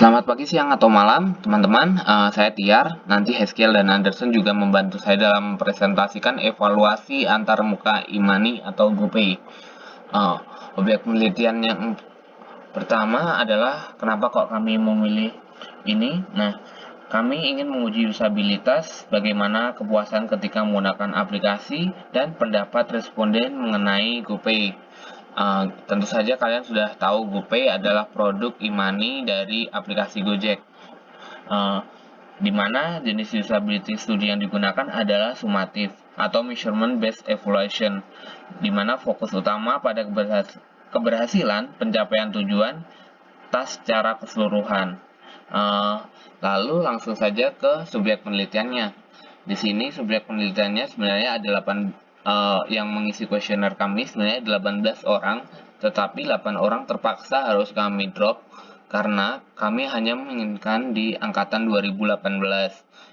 Selamat pagi, siang, atau malam, teman-teman. Saya Tiar. Nanti Heskel dan Anderson juga membantu saya dalam mempresentasikan evaluasi antarmuka e-money atau GoPay. Objek penelitian yang pertama adalah kenapa kok kami memilih ini. Nah, kami ingin menguji usabilitas, bagaimana kepuasan ketika menggunakan aplikasi, dan pendapat responden mengenai GoPay. Tentu saja kalian sudah tahu GoPay adalah produk e-money dari aplikasi Gojek, di mana jenis usability studi yang digunakan adalah summative atau measurement based evaluation, di mana fokus utama pada keberhasilan pencapaian tujuan tas secara keseluruhan. Lalu langsung saja ke subjek penelitiannya. Di sini subjek penelitiannya sebenarnya ada 8 yang mengisi kuesioner kami sebenarnya 18 orang, tetapi 8 orang terpaksa harus kami drop karena kami hanya menginginkan di angkatan 2018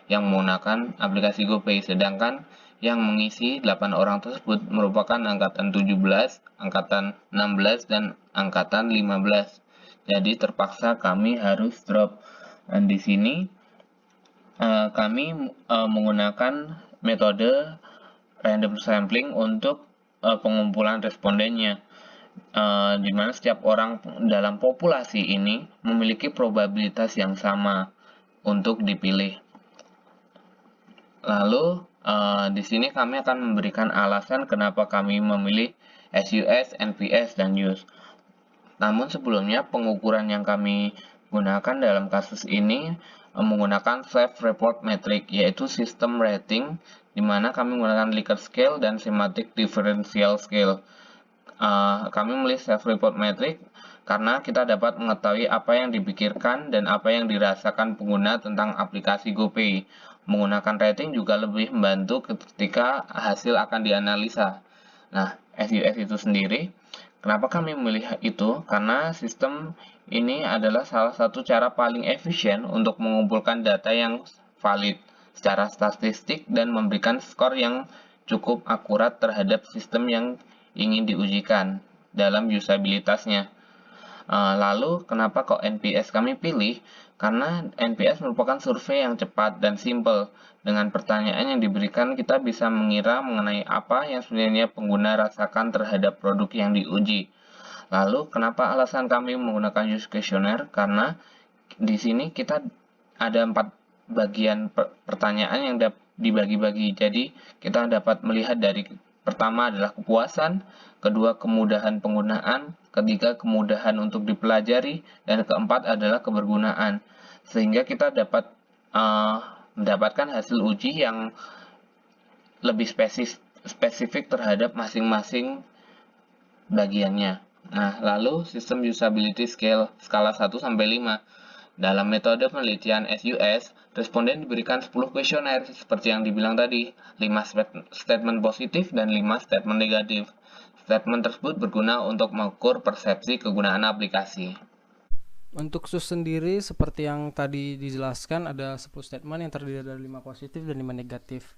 yang menggunakan aplikasi GoPay, sedangkan yang mengisi 8 orang tersebut merupakan angkatan 17, angkatan 16, dan angkatan 15. Jadi terpaksa kami harus drop. Dan di sini kami menggunakan metode random sampling untuk pengumpulan respondennya, di mana setiap orang dalam populasi ini memiliki probabilitas yang sama untuk dipilih. Lalu di sini kami akan memberikan alasan kenapa kami memilih SUS, NPS, dan use. Namun sebelumnya pengukuran yang kami gunakan dalam kasus ini menggunakan self-report metric, yaitu sistem rating, di mana kami menggunakan Likert scale dan semantic differential scale. Kami memilih self-report metric karena kita dapat mengetahui apa yang dipikirkan dan apa yang dirasakan pengguna tentang aplikasi GoPay. Menggunakan rating juga lebih membantu ketika hasil akan dianalisa. Nah, SUS itu sendiri, kenapa kami memilih itu? Karena sistem ini adalah salah satu cara paling efisien untuk mengumpulkan data yang valid secara statistik dan memberikan skor yang cukup akurat terhadap sistem yang ingin diujikan dalam usabilitasnya. Lalu kenapa kok NPS kami pilih? Karena NPS merupakan survei yang cepat dan simple. Dengan pertanyaan yang diberikan, kita bisa mengira mengenai apa yang sebenarnya pengguna rasakan terhadap produk yang diuji. Lalu kenapa alasan kami menggunakan use questionnaire? Karena di sini kita ada 4 bagian pertanyaan yang dibagi-bagi. Jadi kita dapat melihat dari pertama adalah kepuasan, kedua kemudahan penggunaan, ketiga kemudahan untuk dipelajari, dan keempat adalah kebergunaan. Sehingga kita dapat mendapatkan hasil uji yang lebih spesifik terhadap masing-masing bagiannya. Nah, lalu sistem usability scale skala 1 sampai 5. Dalam metode penelitian SUS, responden diberikan 10 kuesioner seperti yang dibilang tadi, 5 statement positif dan 5 statement negatif. Statement tersebut berguna untuk mengukur persepsi kegunaan aplikasi. Untuk SUS sendiri seperti yang tadi dijelaskan ada 10 statement yang terdiri dari 5 positif dan 5 negatif.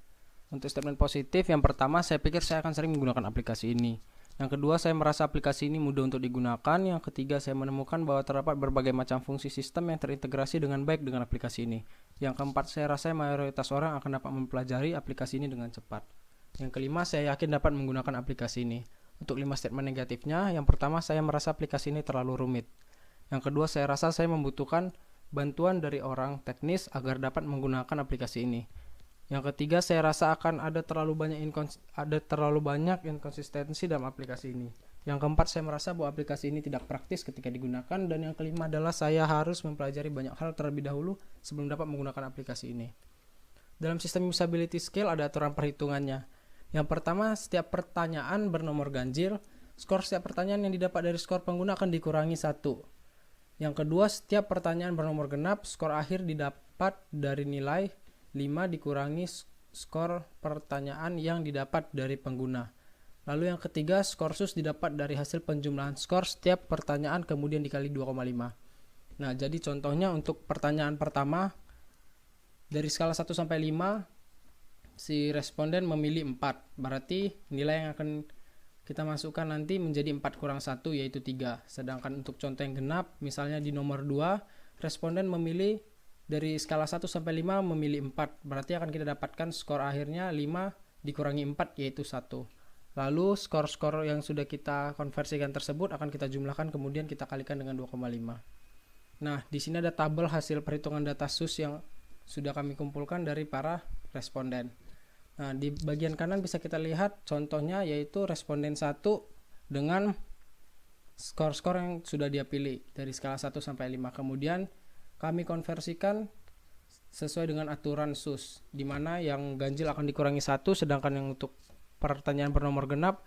Untuk statement positif, yang pertama saya pikir saya akan sering menggunakan aplikasi ini. Yang kedua, saya merasa aplikasi ini mudah untuk digunakan. Yang ketiga, saya menemukan bahwa terdapat berbagai macam fungsi sistem yang terintegrasi dengan baik dengan aplikasi ini. Yang keempat, saya rasa mayoritas orang akan dapat mempelajari aplikasi ini dengan cepat. Yang kelima, saya yakin dapat menggunakan aplikasi ini. Untuk 5 statement negatifnya, yang pertama, saya merasa aplikasi ini terlalu rumit. Yang kedua, saya rasa saya membutuhkan bantuan dari orang teknis agar dapat menggunakan aplikasi ini. Yang ketiga, saya rasa akan ada terlalu banyak inkonsistensi dalam aplikasi ini. Yang keempat, saya merasa bahwa aplikasi ini tidak praktis ketika digunakan. Dan yang kelima adalah saya harus mempelajari banyak hal terlebih dahulu sebelum dapat menggunakan aplikasi ini. Dalam sistem usability scale ada aturan perhitungannya. Yang pertama, setiap pertanyaan bernomor ganjil. Skor setiap pertanyaan yang didapat dari skor pengguna akan dikurangi 1. Yang kedua, setiap pertanyaan bernomor genap, skor akhir didapat dari nilai 5 dikurangi skor pertanyaan yang didapat dari pengguna. Lalu yang ketiga, skor SUS didapat dari hasil penjumlahan skor setiap pertanyaan kemudian dikali 2,5. Nah, jadi contohnya untuk pertanyaan pertama dari skala 1 sampai 5 si responden memilih 4. Berarti nilai yang akan kita masukkan nanti menjadi 4 kurang 1 yaitu 3. Sedangkan untuk contoh yang genap, misalnya di nomor 2 responden memilih dari skala 1 sampai 5 memilih 4. Berarti akan kita dapatkan skor akhirnya 5 dikurangi 4 yaitu 1. Lalu skor-skor yang sudah kita konversikan tersebut akan kita jumlahkan kemudian kita kalikan dengan 2,5. Nah, di sini ada tabel hasil perhitungan data SUS yang sudah kami kumpulkan dari para responden. Nah, di bagian kanan bisa kita lihat contohnya yaitu responden 1 dengan skor-skor yang sudah dia pilih dari skala 1 sampai 5. Kemudian kami konversikan sesuai dengan aturan SUS, di mana yang ganjil akan dikurangi 1, sedangkan yang untuk pertanyaan bernomor genap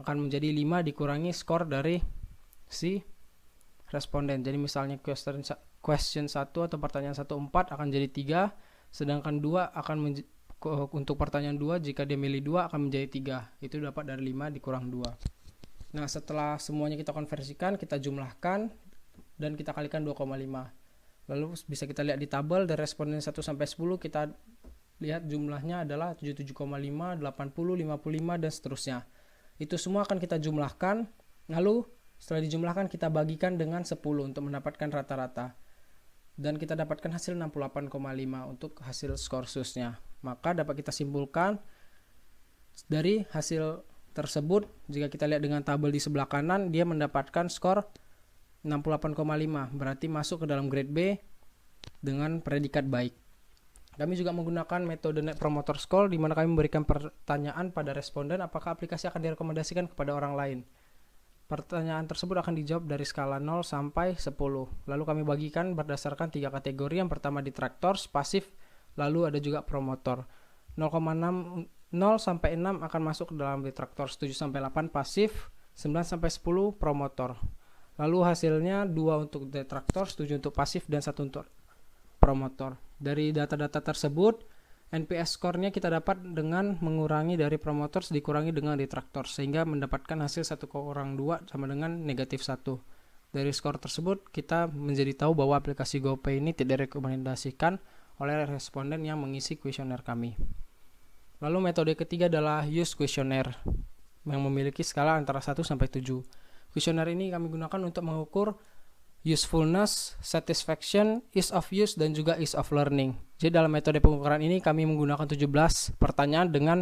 akan menjadi 5 dikurangi skor dari si responden. Jadi misalnya question 1 atau pertanyaan 1 4 akan jadi 3, sedangkan 2 akan untuk pertanyaan 2 jika dia milih 2 akan menjadi 3. Itu dapat dari 5 dikurang 2. Nah, setelah semuanya kita konversikan, kita jumlahkan dan kita kalikan 2,5. Lalu bisa kita lihat di tabel dari responden 1 sampai 10 kita lihat jumlahnya adalah 77,5, 80, 55 dan seterusnya. Itu semua akan kita jumlahkan. Lalu setelah dijumlahkan kita bagikan dengan 10 untuk mendapatkan rata-rata. Dan kita dapatkan hasil 68,5 untuk hasil skor SUS-nya. Maka dapat kita simpulkan dari hasil tersebut, jika kita lihat dengan tabel di sebelah kanan, dia mendapatkan skor 68,5, berarti masuk ke dalam grade B dengan predikat baik. Kami juga menggunakan metode Net Promoter Score, di mana kami memberikan pertanyaan pada responden apakah aplikasi akan direkomendasikan kepada orang lain. Pertanyaan tersebut akan dijawab dari skala 0 sampai 10. Lalu kami bagikan berdasarkan 3 kategori. Yang pertama detractors, pasif, lalu ada juga promotor. 0,6 0 sampai 6 akan masuk ke dalam detractors, 7 sampai 8 pasif, 9 sampai 10 promotor. Lalu hasilnya 2 untuk detractors, 7 untuk pasif dan 1 untuk promotor. Dari data-data tersebut, NPS score-nya kita dapat dengan mengurangi dari promoters dikurangi dengan detractors, sehingga mendapatkan hasil 1 kurang 2 sama dengan negatif 1. Dari skor tersebut kita menjadi tahu bahwa aplikasi GoPay ini tidak direkomendasikan oleh responden yang mengisi kuesioner kami. Lalu metode ketiga adalah use questionnaire yang memiliki skala antara 1 sampai 7. Kuesioner ini kami gunakan untuk mengukur usefulness, satisfaction, ease of use, dan juga ease of learning. Jadi dalam metode pengukuran ini kami menggunakan 17 pertanyaan dengan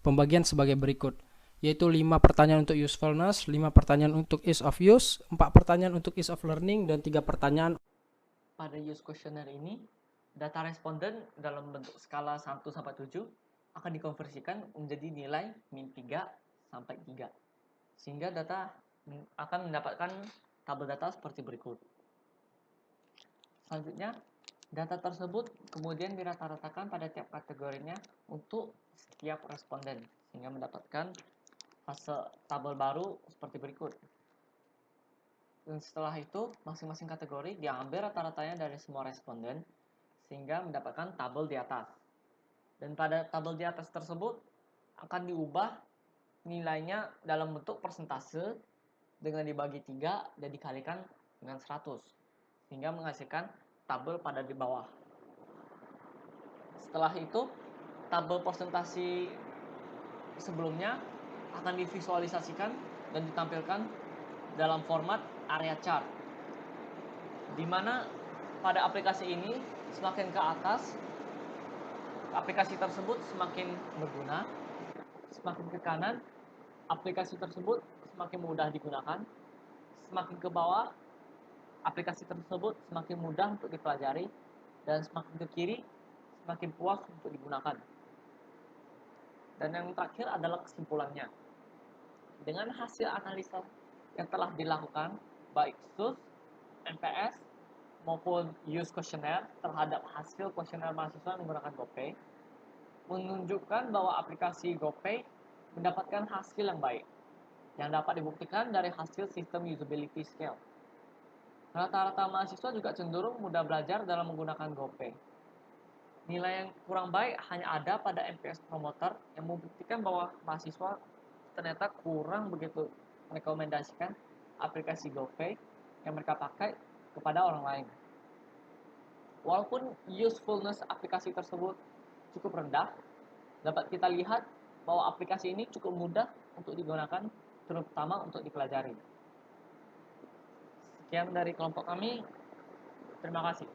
pembagian sebagai berikut, yaitu 5 pertanyaan untuk usefulness, 5 pertanyaan untuk ease of use, 4 pertanyaan untuk ease of learning, dan 3 pertanyaan. Pada use questionnaire ini, data responden dalam bentuk skala 1 sampai 7 akan dikonversikan menjadi nilai min 3 sampai 3. Sehingga data akan mendapatkan tabel data seperti berikut. Selanjutnya, data tersebut kemudian dirata-ratakan pada tiap kategorinya untuk setiap responden, sehingga mendapatkan hasil tabel baru seperti berikut. Dan setelah itu, masing-masing kategori diambil rata-ratanya dari semua responden, sehingga mendapatkan tabel di atas. Dan pada tabel di atas tersebut akan diubah nilainya dalam bentuk persentase dengan dibagi 3 dan dikalikan dengan 100, sehingga menghasilkan tabel pada di bawah. Setelah itu, tabel persentase sebelumnya akan divisualisasikan dan ditampilkan dalam format area chart, di mana pada aplikasi ini semakin ke atas aplikasi tersebut semakin berguna, semakin ke kanan aplikasi tersebut semakin mudah digunakan, semakin ke bawah aplikasi tersebut semakin mudah untuk dipelajari, dan semakin ke kiri semakin puas untuk digunakan. Dan yang terakhir adalah kesimpulannya. Dengan hasil analisa yang telah dilakukan baik SUS, NPS maupun use questionnaire terhadap hasil kuesioner mahasiswa menggunakan GoPay, menunjukkan bahwa aplikasi GoPay mendapatkan hasil yang baik, yang dapat dibuktikan dari hasil sistem usability scale. Rata-rata mahasiswa juga cenderung mudah belajar dalam menggunakan GoPay. Nilai yang kurang baik hanya ada pada NPS promoter yang membuktikan bahwa mahasiswa ternyata kurang begitu merekomendasikan aplikasi GoPay yang mereka pakai kepada orang lain. Walaupun usefulness aplikasi tersebut cukup rendah, dapat kita lihat bahwa aplikasi ini cukup mudah untuk digunakan, terutama untuk dipelajari. Sekian dari kelompok kami. Terima kasih.